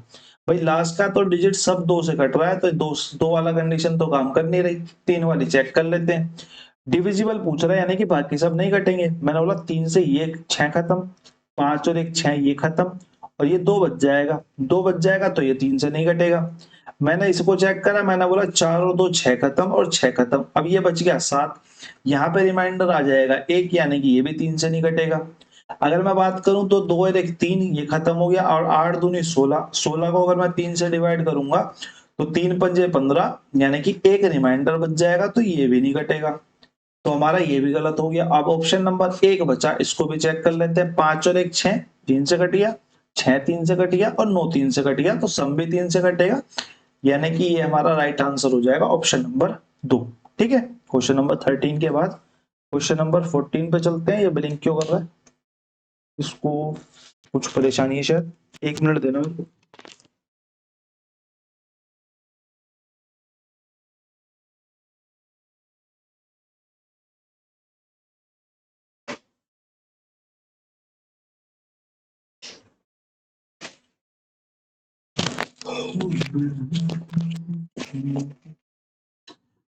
भाई लास्ट का तो डिजिट सब 2 से कट रहा है, तो 2 वाला कंडीशन तो काम कर नहीं रही, 3 वाली चेक कर लेते हैं। डिविजिबल पूछ रहा है, यानी कि बाकी सब नहीं कटेंगे। मैंने बोला 3 से ये 6 खत्म, 5 और 1 6, ये खत्म, और ये 2 बच जाएगा, 2 बच जाएगा तो ये 3 से नहीं कटेगा। मैंने इसको चेक करा, मैंने बोला 4 और 2 6 खत्म, और 6 खत्म, अब ये बच गया 7। यहाँ पे रिमाइंडर आ जाएगा 1, यानी कि ये भी 3 से नहीं कटेगा। अगर मैं बात करूं तो 2 और 1 3, ये खत्म हो गया, और 8 दूनी 16, 16 को अगर मैं 3 से डिवाइड करूंगा तो 3 पंजे 15, यानी कि एक रिमाइंडर बच जाएगा, तो ये भी नहीं कटेगा, तो हमारा ये भी गलत हो गया। अब ऑप्शन नंबर 1 बचा, इसको भी चेक कर लेते हैं। 5 और 1 6, 3 से कट गया, 6 3 से कट गया, और 9 3 से कट गया, तो सम भी 3 से कटेगा, यानी कि ये हमारा राइट आंसर हो जाएगा ऑप्शन नंबर 2। ठीक है, क्वेश्चन नंबर 13 के बाद क्वेश्चन नंबर 14 पे चलते हैं। ये ब्लिंक क्यों कर रहा है? इसको कुछ परेशानी है शायद, 1 मिनट देना मेरे को।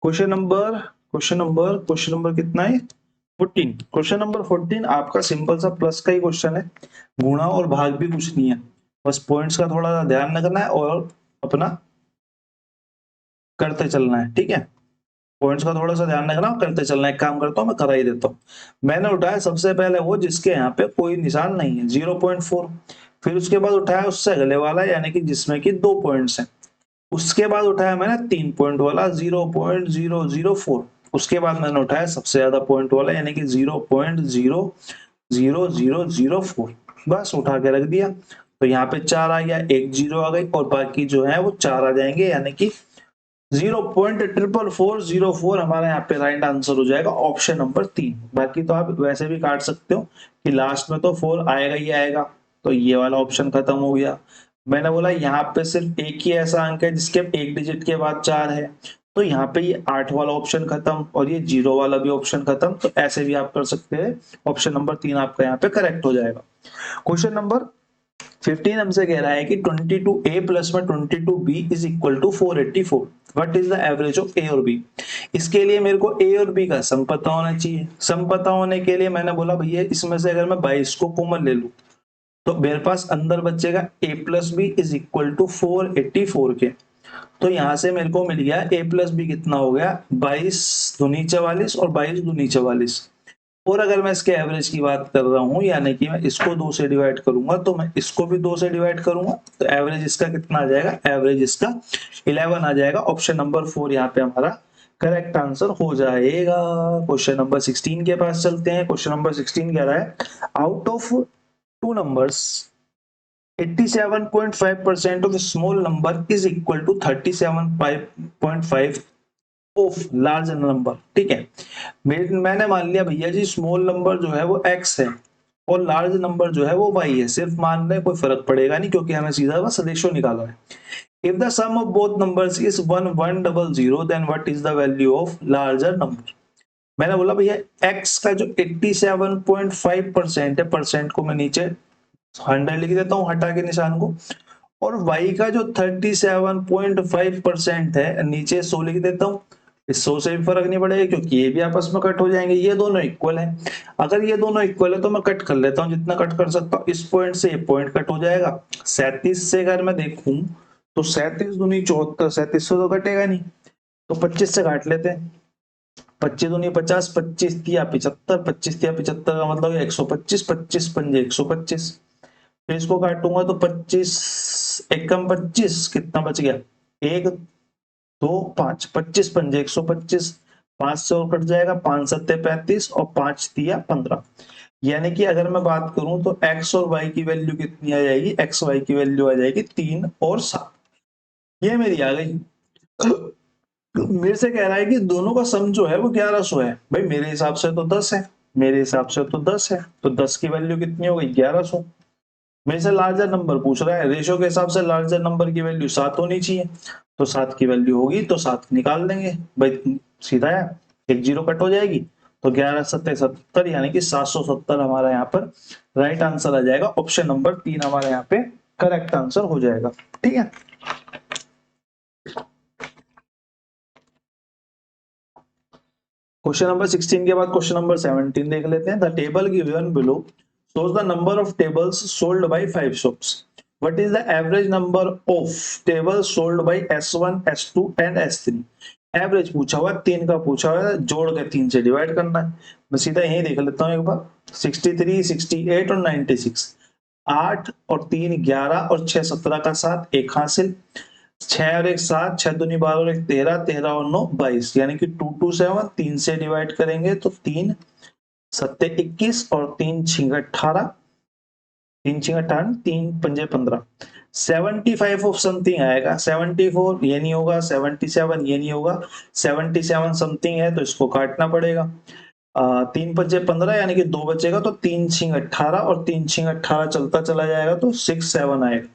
क्वेश्चन नंबर कितना है? 14। क्वेश्चन नंबर 14 आपका सिंपल सा प्लस का ही क्वेश्चन है, गुणा और भाग भी कुछ नहीं है, बस पॉइंट्स का थोड़ा सा ध्यान रखना है और अपना करते चलना है। ठीक है, पॉइंट्स का थोड़ा सा ध्यान रखना, करते चलना है। एक काम करता हूँ, मैं करा ही देता हूँ। मैंने उठाया सबसे पहले वो जिसके यहाँ पे कोई निशान नहीं है, 0.4। फिर उसके बाद उठाया उससे अगले वाला यानी कि जिसमें कि 2 पॉइंट्स हैं, उसके बाद उठाया मैंने 3 पॉइंट वाला 0.004, उसके बाद मैंने उठाया सबसे ज्यादा पॉइंट वाला यानी कि 0.00004, बस उठा के रख दिया। तो यहाँ पे 4 आ गया, एक 0 आ गई और बाकी जो है वो 4 आ जाएंगे यानी कि 0.44404 हमारा यहाँ पे राइट आंसर हो जाएगा ऑप्शन नंबर 3। बाकी तो आप वैसे भी काट सकते हो कि लास्ट में तो 4 आएगा ही आएगा, तो ये वाला ऑप्शन खत्म हो गया। मैंने बोला यहाँ पे सिर्फ एक ही ऐसा अंक है जिसके एक डिजिट के बाद 4 है, तो यहाँ पे ये 8 वाला ऑप्शन खत्म और ये 0 वाला भी ऑप्शन खत्म, तो ऐसे भी आप कर सकते हैं। ऑप्शन नंबर 3 आपका यहाँ पे करेक्ट हो जाएगा। क्वेश्चन नंबर 15 हमसे कह रहा है कि 22a प्लस में 22b is equal to 484, what is the average of A और बी। इसके लिए मेरे को ए और बी का सम पता होना चाहिए। सम पता होने के लिए मैंने बोला भैया इसमें से अगर मैं 22 को कॉमन ले लूं तो मेरे पास अंदर बचेगा a plus b is equal to 484 के, तो यहां से मेरे को मिल गया a प्लस बी कितना हो गया 22 दूनी 44 और 22 दूनी 44। और अगर मैं इसके एवरेज की बात कर रहा हूं यानी कि मैं इसको 2 से डिवाइड करूंगा तो मैं इसको भी 2 से डिवाइड करूंगा, तो एवरेज इसका कितना आ जाएगा, एवरेज इसका 11 आ जाएगा। ऑप्शन नंबर 4 यहाँ पे हमारा करेक्ट आंसर हो जाएगा। क्वेश्चन नंबर 16 के पास चलते हैं। क्वेश्चन नंबर 16 कह रहा है out of two numbers 87.5% of a small number is equal to 37.5 of large number. ठीक है, मैंने मान लिया भैया जी स्मॉल नंबर जो है वो x है और लार्ज नंबर जो है वो y है, सिर्फ मान ले कोई फर्क पड़ेगा नहीं क्योंकि हमें सीधा बस रेशियो निकालना है। If the sum of both numbers is 1100 then what is the value of larger number. मैंने बोला भैया x का जो 87.5% है, परसेंट को मैं नीचे 100 लिख देता हूँ हटा के निशान को, और y का जो 37.5% है नीचे 100 लिख देता हूँ। इस 100 से भी फर्क नहीं पड़ेगा क्योंकि ये भी आपस में कट हो जाएंगे, ये दोनों इक्वल है। अगर ये दोनों इक्वल है तो मैं कट कर लेता हूँ जितना कट कर सकता हूँ। इस पॉइंट से ये पॉइंट कट हो जाएगा। 37 से अगर मैं देखूं तो 37 दूनी 74, 37 से तो कटेगा नहीं, तो 25 से काट लेते हैं। 25 दूनी 50, 25 तिया 75, 25 तिया 75 का मतलब 125, 25 पंजे 125। फिर इसको काटूंगा तो 25 एकम 25 कितना बच गया 1 2 5, 25 पंजे 125, 5 से और कट जाएगा, 5 सत्ते 35 और 5 तिया 15। यानी कि अगर मैं बात करूं तो x और y की वैल्यू कितनी आ जाएगी, x y की वैल्यू आ जाएगी 3 और 7। ये मेरी आ गई। मेरे से कह रहा है कि दोनों का सम जो है वो 1100 है। भाई मेरे हिसाब से तो 10 है, मेरे हिसाब से तो 10 है, तो 10 की वैल्यू कितनी हो गई 1100। मेरे से लार्जर नंबर पूछ रहा है, रेशियो के हिसाब से लार्जर नंबर की वैल्यू 7 होनी चाहिए, तो 7 की वैल्यू होगी तो 7 निकाल देंगे भाई, सीधा है, एक जीरो कट हो जाएगी, तो 11 सत्ते 70 यानी कि 770 हमारा यहाँ पर राइट आंसर आ जाएगा। ऑप्शन नंबर 3 हमारे यहाँ पे करेक्ट आंसर हो जाएगा। ठीक है, क्वेश्चन नंबर 16 के बाद क्वेश्चन नंबर 17 देख लेते हैं। The table given below shows the number of tables sold by 5 shops. What is the average number of tables sold by S1, S2 and S3? Average पूछा हुआ, 3 का पूछा हुआ है, जोड़ के 3 से डिवाइड करना है। मैं सीधा यही देख लेता हूँ एक बार, 63, 68 और 96, 8 और 3 11 और 6 17 का 7 एक हासिल, 6 और 1 7, 6 दूनी 12 और 1 13, 13 और 9 22, यानी कि 227, 3 से डिवाइड करेंगे तो 3 सत्ते 21 और 3 छिंग 18, 3 छिंग 18, 3 पंजे 15, 75 ऑफ समथिंग आएगा। 74 ये नहीं होगा, 77 ये नहीं होगा, 77 समथिंग है तो इसको काटना पड़ेगा। 3 पंजे 15 यानी कि 2 बचेगा, तो 3 छिंग 18 और 3 छिंग 18 चलता चला जाएगा तो 67 आएगा।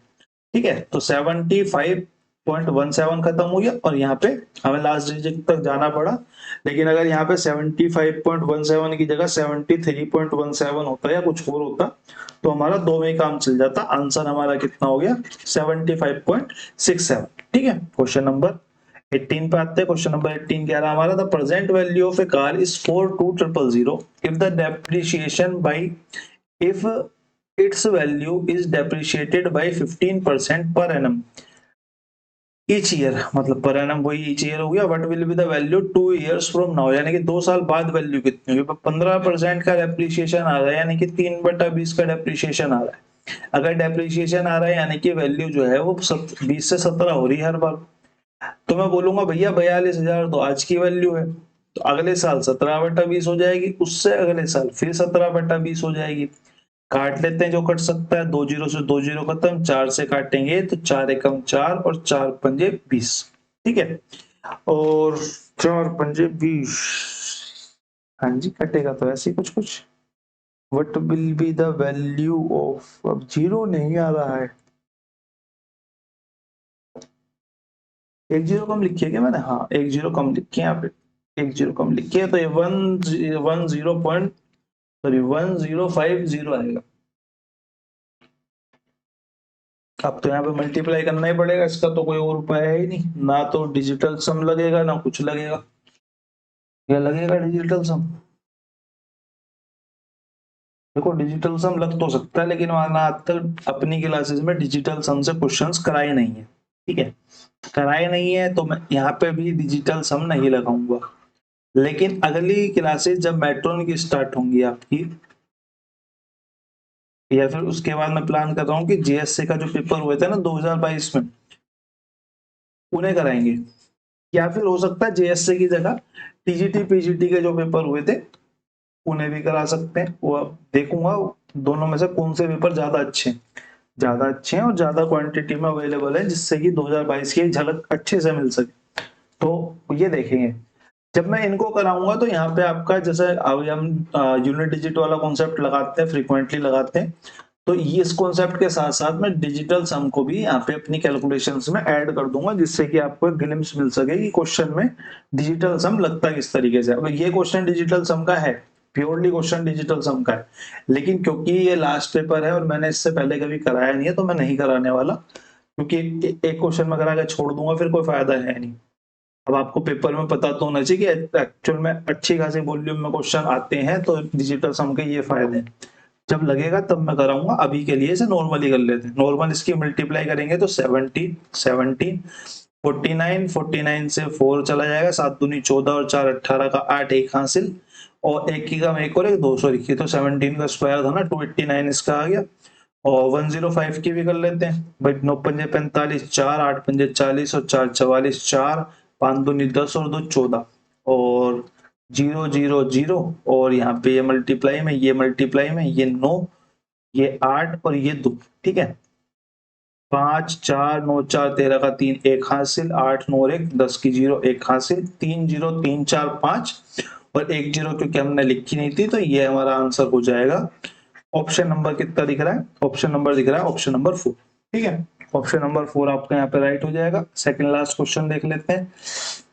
ठीक है, तो 75.17 खत्म हो गया और यहाँ पे हमें लास्ट डिजिट तक जाना पड़ा, लेकिन अगर यहाँ पे 75.17 की जगह 73.17 होता या कुछ और होता तो हमारा 2 में ही काम चल जाता। आंसर हमारा कितना हो गया 75.67। ठीक है, क्वेश्चन नंबर 18 पे आते हैं। क्वेश्चन नंबर 18 कह रहा है हमारा the present value of A car is 4200 if the depreciation by if its value is depreciated by 15% per annum each year, मतलब पर एनम वही each year हो गया। what will be the value 2 years from now, यानी कि 2 साल बाद value कितनी होगी। 15% का डेप्रिसिएशन आ रहा है यानी कि 3/20 का डेप्रिसिएशन आ रहा है, अगर डेप्रिसिएशन आ रहा है यानी कि वैल्यू जो है वो 20 से 17 हो रही है हर बार, तो मैं बोलूंगा भैया 42,000 तो आज की वैल्यू है, तो अगले साल 17/20 हो जाएगी, उससे अगले साल फिर 17/20 हो जाएगी। काट लेते हैं जो कट सकता है, 2 जीरो से 2 जीरो खत्म, 4 से काटेंगे तो 4 एकम 4 और 4 पंजे 20। ठीक है, और 4 पंजे 20, हाँ जी कटेगा तो ऐसे ही कुछ कुछ। What will be the value of, अब जीरो नहीं आ रहा है, एक जीरो कम लिखी है क्या मैंने? हाँ एक जीरो कम लिखी है यहाँ पे, एक जीरो कम लिखी है, तो ये 110 पॉइंट, सॉरी 1050 आएगा। अब तो यहाँ पे मल्टीप्लाई करना ही पड़ेगा, इसका तो कोई और उपाय है ही नहीं, ना तो डिजिटल सम लगेगा ना कुछ लगेगा। क्या लगेगा डिजिटल सम? देखो डिजिटल सम लग तो सकता है, लेकिन वहां आज तक अपनी क्लासेस में डिजिटल सम से क्वेश्चंस कराए नहीं है। ठीक है, कराए नहीं है तो मैं यहाँ पे भी डिजिटल सम नहीं लगाऊंगा। लेकिन अगली क्लासेस जब मेट्रोन की स्टार्ट होंगी आपकी, या फिर उसके बाद मैं प्लान कर रहा हूँ कि जीएससी का जो पेपर हुए थे ना 2022 में, उन्हें कराएंगे। या फिर हो सकता है जेएससी की जगह टीजीटी पीजीटी के जो पेपर हुए थे उन्हें भी करा सकते हैं, वो अब देखूंगा दोनों में से कौन से पेपर ज्यादा अच्छे हैं और ज्यादा क्वांटिटी में अवेलेबल है, जिससे कि 2022 की एक झलक अच्छे से मिल सके, तो ये देखेंगे। जब मैं इनको कराऊंगा तो यहाँ पे आपका जैसे अब हम यूनिट डिजिट वाला कॉन्सेप्ट लगाते हैं, फ्रीक्वेंटली लगाते हैं, तो ये इस कॉन्सेप्ट के साथ साथ मैं डिजिटल सम को भी यहाँ पे अपनी कैलकुलेशंस में ऐड कर दूंगा, जिससे कि आपको एक ग्लिम्स मिल सके कि क्वेश्चन में डिजिटल सम लगता किस तरीके से। अब ये क्वेश्चन डिजिटल सम का है, प्योरली क्वेश्चन डिजिटल सम का है, लेकिन क्योंकि ये लास्ट पेपर है और मैंने इससे पहले कभी कराया नहीं है तो मैं नहीं कराने वाला, क्योंकि एक क्वेश्चन में करा के छोड़ दूंगा फिर कोई फायदा है नहीं। अब आपको पेपर में पता तो होना चाहिए कि एक्चुअल में अच्छी खासी वॉल्यूम में क्वेश्चन आते हैं, तो डिजिटल सम के ये फायदे हैं। जब लगेगा तब मैं कराऊंगा, अभी के लिए इसे नॉर्मली कर लेते हैं। नॉर्मल इसकी मल्टीप्लाई करेंगे तो 17 17 49 से 4 चला जाएगा, 7 दूनी 14 और 4 18 का 8 एक हासिल, और एक की कम एक और एक 200 लिखी, तो 17 का स्क्वायर था ना 289 इसका आ गया। और 105 की भी कर लेते हैं भाई, 9 पंजे 45, 4 8 पंजे 40 और 4 44, 4 5 दूनी 10 और 2 14, और 0 0 0, और यहाँ पे ये मल्टीप्लाई में, ये मल्टीप्लाई में, ये 9, ये 8 और ये 2। ठीक है, 5 4 9 4 13 का 3 एक हासिल, 8 9 और 1 10 की 0 एक हासिल, 3 0 3 4 5 और 1 0 क्योंकि हमने लिखी नहीं थी, तो ये हमारा आंसर हो जाएगा। ऑप्शन नंबर कितना दिख रहा है? ऑप्शन नंबर दिख रहा है ऑप्शन नंबर 4। ठीक है, ऑप्शन नंबर 4 आपका यहाँ पे राइट हो जाएगा। सेकंड लास्ट क्वेश्चन देख लेते हैं।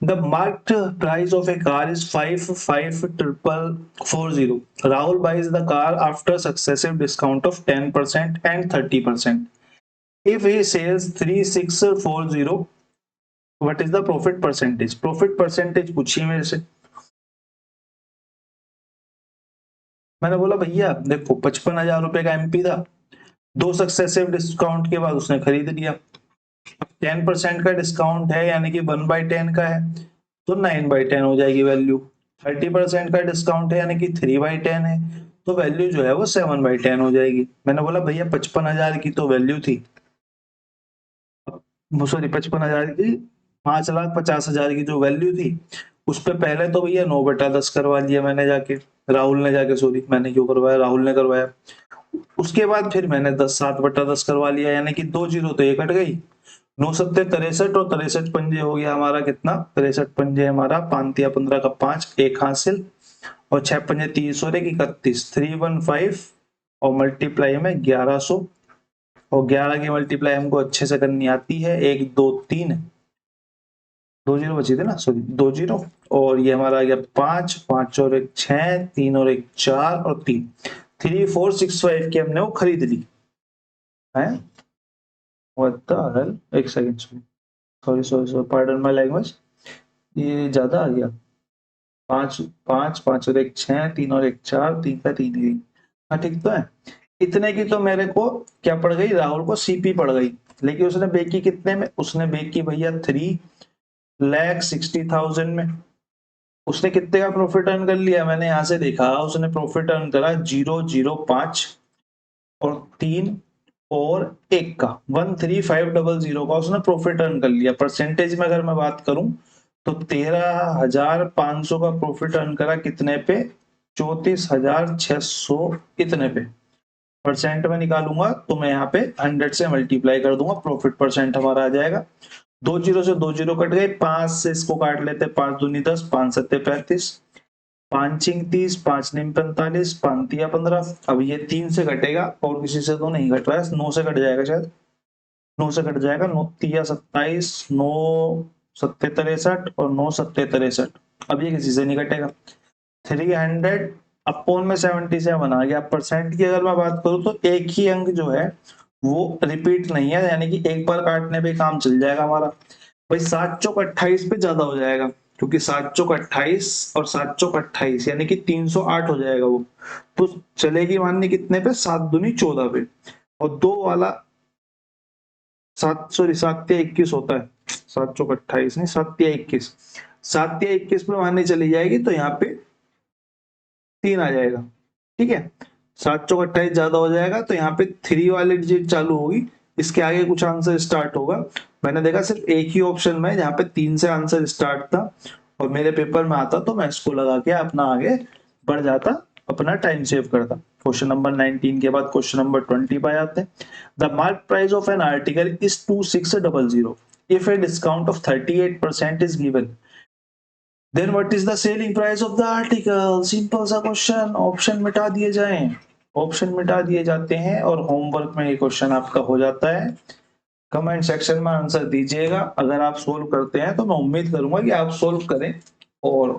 The marked price of A car is 55,440. Rahul buys the car after successive discount of 10% and 30%. If he sells 3640, what is the profit percentage? Profit percentage पूछिए मेरे से। मैंने बोला भैया देखो 55,000 रुपए का एमपी था, 2 सक्सेसिव डिस्काउंट के बाद उसने खरीद लिया, 10% का डिस्काउंट है यानी कि 1/10 का है, तो 9/10 हो जाएगी वैल्यू। 30% का डिस्काउंट है यानी कि 3/10 है, तो वैल्यू जो है वो 7/10 हो जाएगी। मैंने बोला भैया 55,000 की तो वैल्यू थी, सॉरी 55,000 की, 5,50,000 की जो वैल्यू थी, उस पे पहले तो भैया 9/10 करवा लिया मैंने जाके, राहुल ने जाके, सॉरी मैंने क्यों करवाया, राहुल ने करवाया। उसके बाद फिर मैंने 7/10 करवा लिया, यानी कि 2 जीरो तो ये कट गई, 9 सत्ते 63 और 63 पंजे हो गया हमारा कितना, 63 पंजे हमारा 5 15 का 5 एक हासिल, और 6 पंजे 30 और 31 315, और मल्टीप्लाई में 1100, और 11 की मल्टीप्लाई हमको अच्छे से करनी आती है, 1 2 3, 2 जीरो बची थे ना, सॉरी 2 जीरो, और ये हमारा आ गया 5 5 और 1 6, 3 और 1 4 और 3, 3465 की हमने वो खरीद ली है। व्हाट द हेल, एक second, sorry sorry sorry pardon my language, ये ज्यादा आ गया, 5 5 5 और 1 6, 3 और 1 4, 3 का 3 ही, हाँ ठीक तो है। इतने की तो मेरे को क्या पड़ गई, राहुल को सीपी पड़ गई, लेकिन उसने बेची कितने में, उसने बेची भैया 3,60,000 में। उसने कितने का प्रॉफिट अर्न कर लिया, मैंने यहां से देखा, उसने प्रॉफिट अर्न करा 005 और 3 और 1 का 13500 का उसने प्रॉफिट अर्न कर लिया। परसेंटेज में अगर मैं बात करूं तो 13,500 का प्रॉफिट अर्न करा कितने पे, 34,600 इतने पे। परसेंट में निकालूंगा तो मैं यहाँ पे 100 से मल्टीप्लाई कर दूंगा, प्रॉफिट परसेंट हमारा आ जाएगा। 2 जीरो से 2 जीरो कट गए, 5 से इसको काट लेते, 5 दूनी 10, 5 सत्ते 35, 5 चिंग 30, 5 निम 45, 5 तिया 15। अब ये 3 से कटेगा और किसी से तो नहीं कट रहा है, 9 से कट जाएगा शायद, 9 से कट जाएगा, 9 तिया 27, 9 सत्ते 63 और 9 सत्ते 63। अब ये किसी से नहीं कटेगा। 300 अपॉन में 77 आ गया। परसेंट की अगर मैं बात करूं तो एक ही अंक जो है वो रिपीट नहीं है, यानी कि एक बार काटने पे काम चल जाएगा हमारा। भाई 7 चौक 28 पे ज्यादा हो जाएगा, क्योंकि 7 चौक 28 और 7 चौक 28 यानी कि 308 हो जाएगा वो। तो चलेगी माननी कितने पे, 7 दूनी 14 पे। और 2 वाला 7 तिया 21 होता है, 7 चौक 28 नहीं, 7 तिया 21, 7 तिया 21 पे माननी चली जाएगी तो यहाँ पे 3 आ जाएगा। ठीक है, 7 चौक 28 ज्यादा हो जाएगा तो यहाँ पे 3 वाली डिजिट चालू होगी, इसके आगे कुछ आंसर स्टार्ट होगा। मैंने देखा सिर्फ एक ही ऑप्शन में जहाँ पे 3 से आंसर स्टार्ट था और मेरे पेपर में आता तो मैं इसको लगा के अपना आगे बढ़ जाता, अपना टाइम सेव करता। क्वेश्चन नंबर 19 के बाद क्वेश्चन नंबर 20 पे आते हैं। The mark price of an article is 2600 if a discount of 38% is given, then what is the selling price of the article? Simple सा क्वेश्चन, ऑप्शन मिटा दिए जाएं, ऑप्शन मिटा दिए जाते हैं और होमवर्क में ये क्वेश्चन आपका हो जाता है। कमेंट सेक्शन में आंसर दीजिएगा, अगर आप सोल्व करते हैं तो मैं उम्मीद करूंगा कि आप सोल्व करें और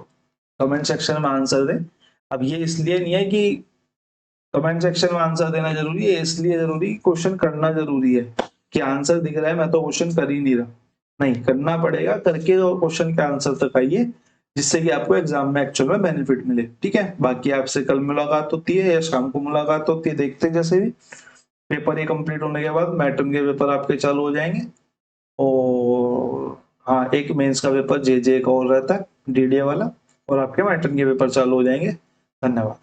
कमेंट सेक्शन में आंसर दें। अब ये इसलिए नहीं है कि कमेंट सेक्शन में आंसर देना जरूरी है, इसलिए जरूरी क्वेश्चन करना जरूरी है कि आंसर दिख रहा है मैं तो क्वेश्चन कर ही नहीं रहा, नहीं करना पड़ेगा, करके क्वेश्चन के आंसर तक आइए जिससे कि आपको एग्जाम में एक्चुअल में बेनिफिट मिले। ठीक है, बाकी आपसे कल मुलाकात होती है या शाम को मुलाकात होती है, देखते हैं जैसे भी। पेपर ये कंप्लीट होने के बाद मैटर्न के पेपर आपके चालू हो जाएंगे और हाँ, एक मेंस का पेपर जे का और रहता है डीडीए वाला, और आपके मैटर्न के पेपर चालू हो जाएंगे। धन्यवाद।